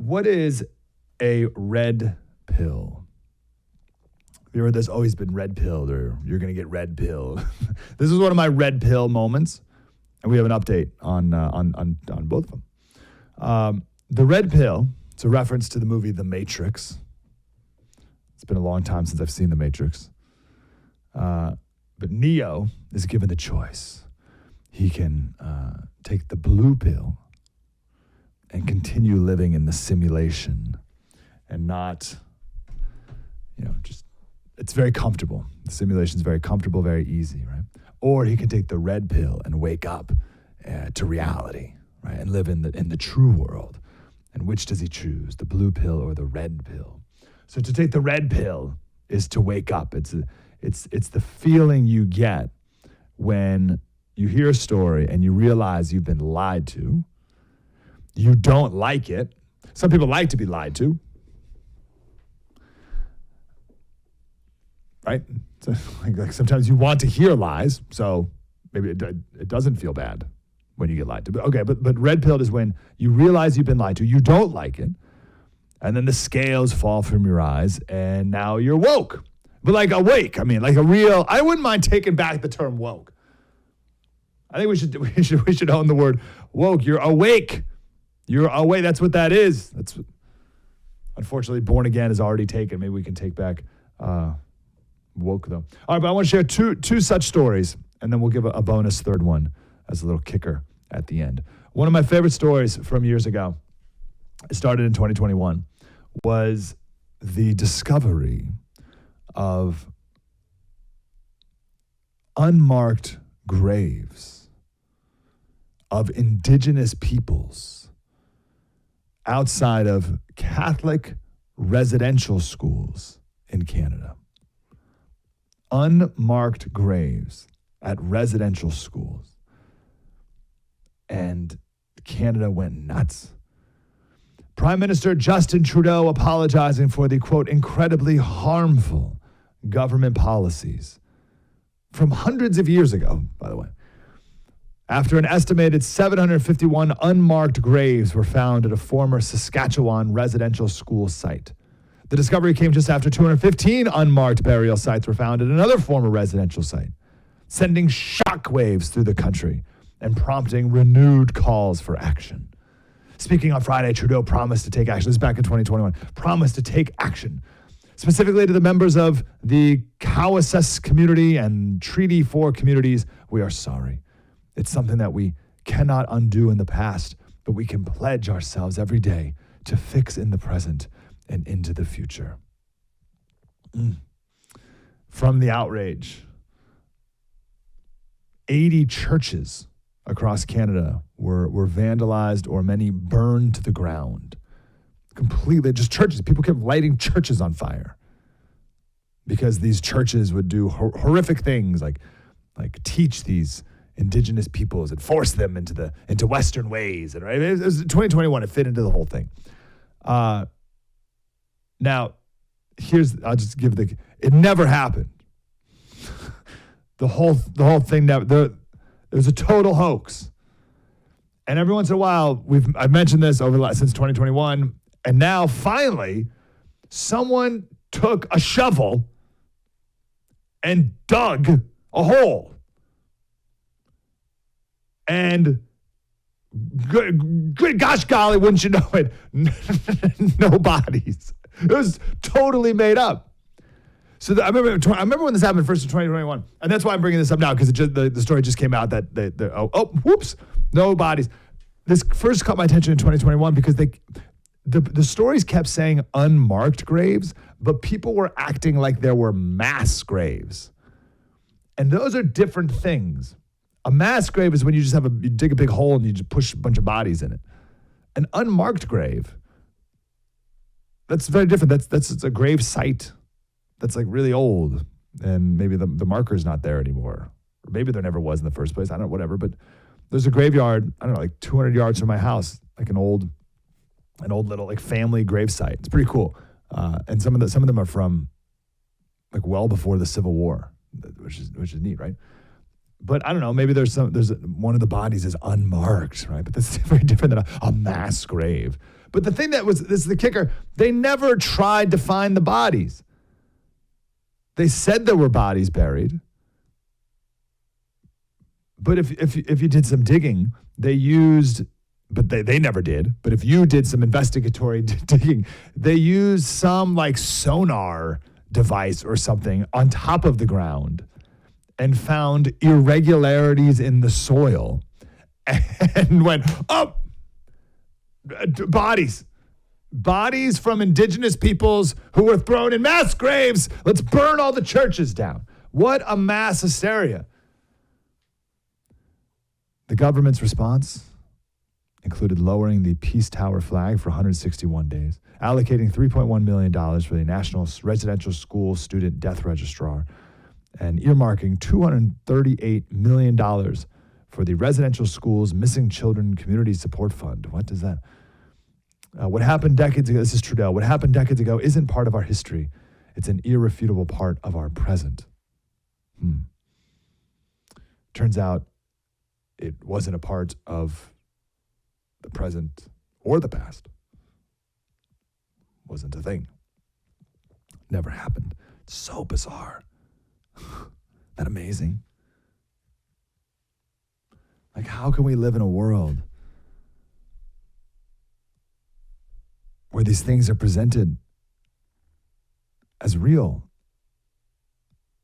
What is a red pill? Have you heard there's always been red pilled or you're going to get red pilled? This is one of my red pill moments, and we have an update on both of them. The red pill, it's a reference to the movie The Matrix. It's been a long time since I've seen The Matrix. But Neo is given the choice. He can take the blue pill and continue living in the simulation and not, just, it's very comfortable. The simulation is very comfortable, very easy, right? Or he can take the red pill and wake up to reality, right? And live in the true world. And which does he choose, the blue pill or the red pill? So to take the red pill is to wake up. It's the feeling you get when you hear a story and you realize you've been lied to. You don't like it. Some people like to be lied to. Right? So, like sometimes you want to hear lies, so maybe it doesn't feel bad when you get lied to. But red pilled is when you realize you've been lied to, you don't like it, and then the scales fall from your eyes, and now you're woke. But like awake, like a real, I wouldn't mind taking back the term woke. I think we should own the word woke. You're awake. You're awake. That's what that is. Unfortunately, born again is already taken. Maybe we can take back woke though. All right, but I want to share two such stories, and then we'll give a bonus third one as a little kicker at the end. One of my favorite stories from years ago, it started in 2021, was the discovery of unmarked graves of indigenous peoples outside of Catholic residential schools in Canada. Unmarked graves at residential schools. And Canada went nuts. Prime Minister Justin Trudeau apologizing for the, quote, incredibly harmful government policies from hundreds of years ago, by the way. After an estimated 751 unmarked graves were found at a former Saskatchewan residential school site. The discovery came just after 215 unmarked burial sites were found at another former residential site, sending shockwaves through the country and prompting renewed calls for action. Speaking on Friday, Trudeau promised to take action. This is back in 2021. Promised to take action, specifically to the members of the Cowessess community and Treaty 4 communities. We are sorry. It's something that we cannot undo in the past, but we can pledge ourselves every day to fix in the present and into the future. From the outrage, 80 churches across Canada were vandalized or many burned to the ground. Completely, just churches. People kept lighting churches on fire because these churches would do horrific things like teach these indigenous peoples and force them into Western ways. And right, it was 2021. It fit into the whole thing. Now, I'll just give it never happened. The whole thing never. It was a total hoax. And every once in a while, I've mentioned this since 2021, and now finally, someone took a shovel and dug a hole. And good gosh golly, wouldn't you know it? No bodies. It was totally made up. So I remember when this happened first in 2021, and that's why I'm bringing this up now, because the story just came out that whoops, no bodies. This first caught my attention in 2021 because the stories kept saying unmarked graves, but people were acting like there were mass graves, and those are different things. A mass grave is when you just you dig a big hole and you just push a bunch of bodies in it. An unmarked grave, that's very different. It's a grave site that's like really old, and maybe the marker's not there anymore. Or maybe there never was in the first place. I don't know, whatever. But there's a graveyard, I don't know, like 200 yards from my house, like an old little like family grave site. It's pretty cool. And some of them are from like well before the Civil War, which is neat, right? But I don't know, maybe there's one of the bodies is unmarked, right? But that's very different than a mass grave. But the thing this is the kicker, they never tried to find the bodies. They said there were bodies buried. But if you did some digging, they never did. But if you did some investigatory digging, they used some like sonar device or something on top of the ground and found irregularities in the soil and went, oh, bodies from indigenous peoples who were thrown in mass graves. Let's burn all the churches down. What a mass hysteria. The government's response included lowering the Peace Tower flag for 161 days, allocating $3.1 million for the National Residential School Student Death Registrar, and earmarking $238 million for the Residential Schools Missing Children Community Support Fund. What does that? What happened decades ago, this is Trudeau, what happened decades ago isn't part of our history. It's an irrefutable part of our present. Turns out it wasn't a part of the present or the past. Wasn't a thing. Never happened. It's so bizarre. Isn't that amazing? Like, how can we live in a world where these things are presented as real,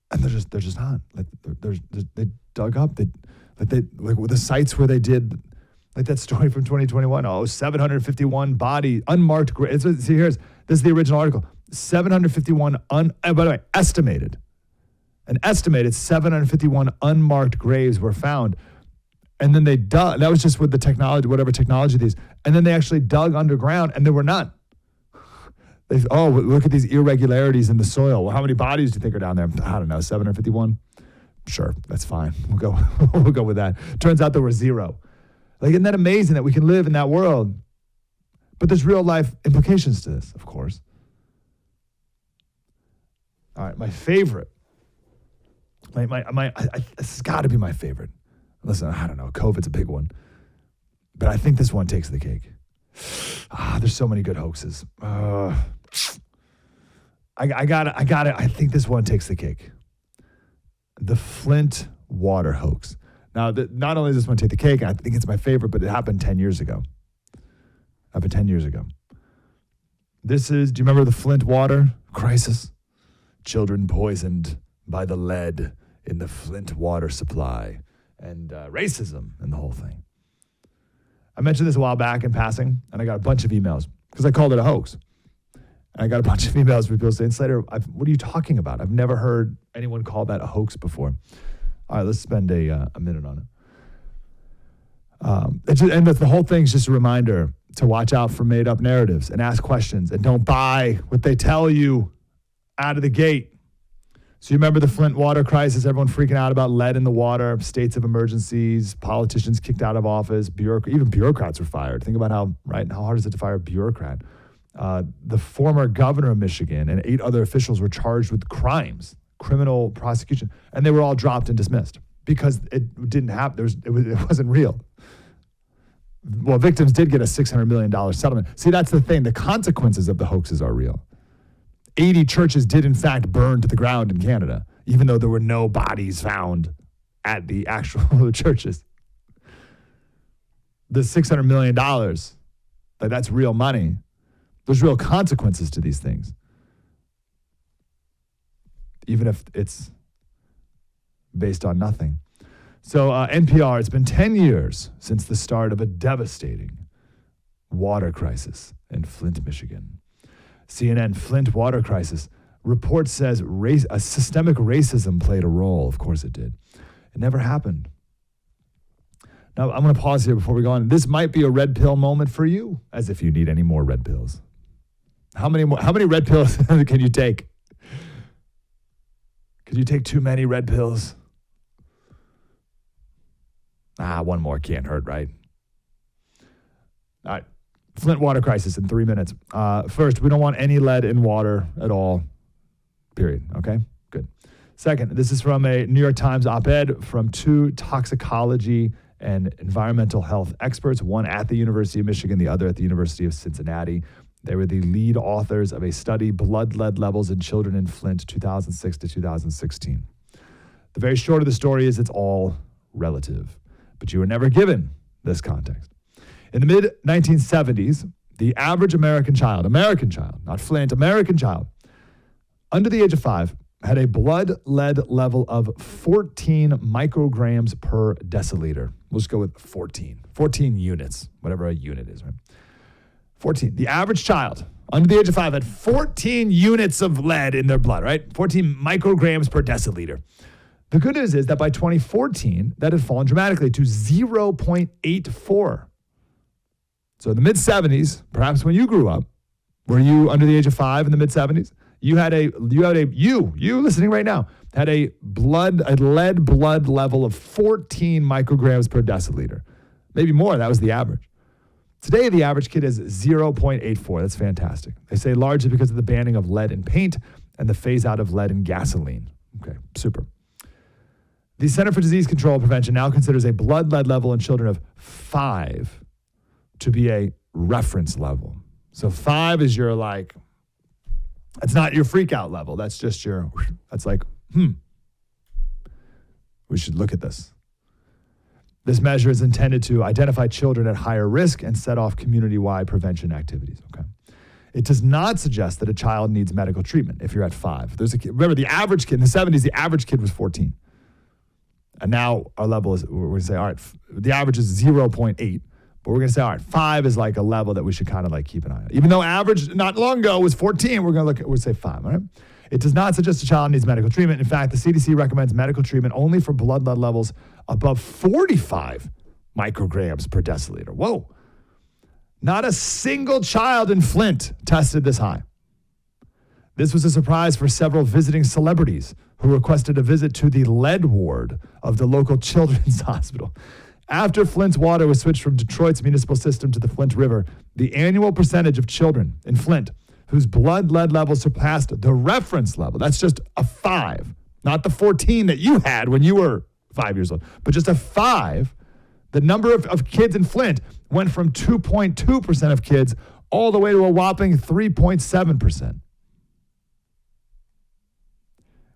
and they're just not? Like, they dug up, like with the sites where they did, like that story from 2021. 751 body unmarked graves. See, this is the original article. 751 by the way, an estimated 751 unmarked graves were found. And then they dug, that was just with the technology, whatever technology these, and then they actually dug underground and there were none. Look at these irregularities in the soil. Well, how many bodies do you think are down there? I don't know, 751? Sure, that's fine. We'll go with that. Turns out there were zero. Like, isn't that amazing that we can live in that world? But there's real life implications to this, of course. All right, my favorite. This has got to be my favorite. Listen, I don't know. COVID's a big one. But I think this one takes the cake. There's so many good hoaxes. I got it. I think this one takes the cake. The Flint water hoax. Now, not only does this one take the cake, I think it's my favorite, but it happened 10 years ago. This is, do you remember the Flint water crisis? Children poisoned by the lead in the Flint water supply, and racism and the whole thing. I mentioned this a while back in passing, and I got a bunch of emails because I called it a hoax. And I got a bunch of emails from people saying, Slater, what are you talking about? I've never heard anyone call that a hoax before. All right, let's spend a minute on it. And the whole thing's just a reminder to watch out for made-up narratives and ask questions and don't buy what they tell you out of the gate. So you remember the Flint water crisis, everyone freaking out about lead in the water, states of emergencies, politicians kicked out of office, even bureaucrats were fired. Think about how hard is it to fire a bureaucrat? The former governor of Michigan and 8 other officials were charged with crimes, criminal prosecution, and they were all dropped and dismissed because it didn't happen. It wasn't real. Well, victims did get a $600 million settlement. See, that's the thing. The consequences of the hoaxes are real. 80 churches did, in fact, burn to the ground in Canada, even though there were no bodies found at the actual churches. The $600 million, that's real money. There's real consequences to these things, even if it's based on nothing. So NPR, it's been 10 years since the start of a devastating water crisis in Flint, Michigan. CNN, Flint water crisis. Report says a systemic racism played a role. Of course it did. It never happened. Now, I'm going to pause here before we go on. This might be a red pill moment for you, as if you need any more red pills. How many red pills can you take? Could you take too many red pills? One more can't hurt, right? All right. Flint water crisis in 3 minutes. First, we don't want any lead in water at all, period. Okay? Good. Second, this is from a New York Times op-ed from two toxicology and environmental health experts, one at the University of Michigan, the other at the University of Cincinnati. They were the lead authors of a study, Blood Lead Levels in Children in Flint, 2006 to 2016. The very short of the story is it's all relative, but you were never given this context. In the mid-1970s, the average American child, not Flint, American child, under the age of 5, had a blood lead level of 14 micrograms per deciliter. We'll just go with 14 units, whatever a unit is, right? 14. The average child under the age of 5 had 14 units of lead in their blood, right? 14 micrograms per deciliter. The good news is that by 2014, that had fallen dramatically to 0.84. So in the mid-70s, perhaps when you grew up, were you under the age of 5 in the mid-70s? You listening right now, had a lead blood level of 14 micrograms per deciliter. Maybe more, that was the average. Today, the average kid is 0.84. That's fantastic. They say largely because of the banning of lead in paint and the phase out of lead in gasoline. Okay, super. The Center for Disease Control and Prevention now considers a blood lead level in children of 5 to be a reference level. So 5 is your it's not your freak out level. That's just that's we should look at this. This measure is intended to identify children at higher risk and set off community-wide prevention activities, okay? It does not suggest that a child needs medical treatment if you're at 5. Remember, the average kid, in the 70s, the average kid was 14. And now our level is, we're going to say, all right, the average is 0.8. But we're going to say, all right, 5 is like a level that we should kind of keep an eye on. Even though average not long ago was 14, we'll say 5, all right? It does not suggest a child needs medical treatment. In fact, the CDC recommends medical treatment only for blood lead levels above 45 micrograms per deciliter. Whoa. Not a single child in Flint tested this high. This was a surprise for several visiting celebrities who requested a visit to the lead ward of the local children's hospital. After Flint's water was switched from Detroit's municipal system to the Flint River, the annual percentage of children in Flint whose blood lead levels surpassed the reference level, that's just a 5, not the 14 that you had when you were 5 years old, but just a 5, the number of kids in Flint went from 2.2% of kids all the way to a whopping 3.7%.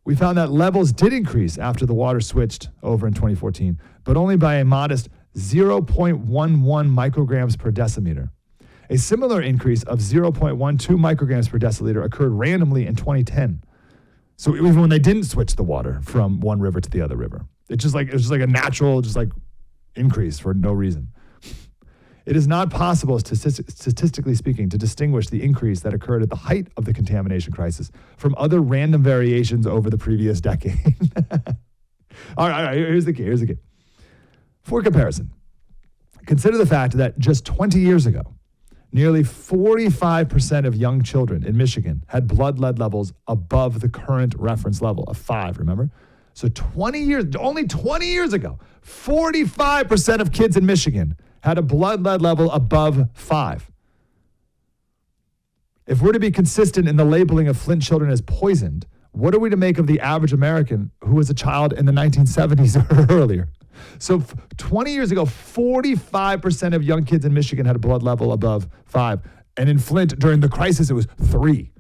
We found that levels did increase after the water switched over in 2014, but only by a modest 0.11 micrograms per decimeter. A similar increase of 0.12 micrograms per deciliter occurred randomly in 2010. So even when they didn't switch the water from one river to the other river, it was just like a natural increase for no reason. It is not possible, statistically speaking, to distinguish the increase that occurred at the height of the contamination crisis from other random variations over the previous decade. All right, here's the key. For comparison, consider the fact that just 20 years ago, nearly 45% of young children in Michigan had blood lead levels above the current reference level of 5, remember? So only 20 years ago, 45% of kids in Michigan had a blood lead level above 5. If we're to be consistent in the labeling of Flint children as poisoned, what are we to make of the average American who was a child in the 1970s or earlier? So 20 years ago, 45% of young kids in Michigan had a blood level above 5. And in Flint, during the crisis, it was 3.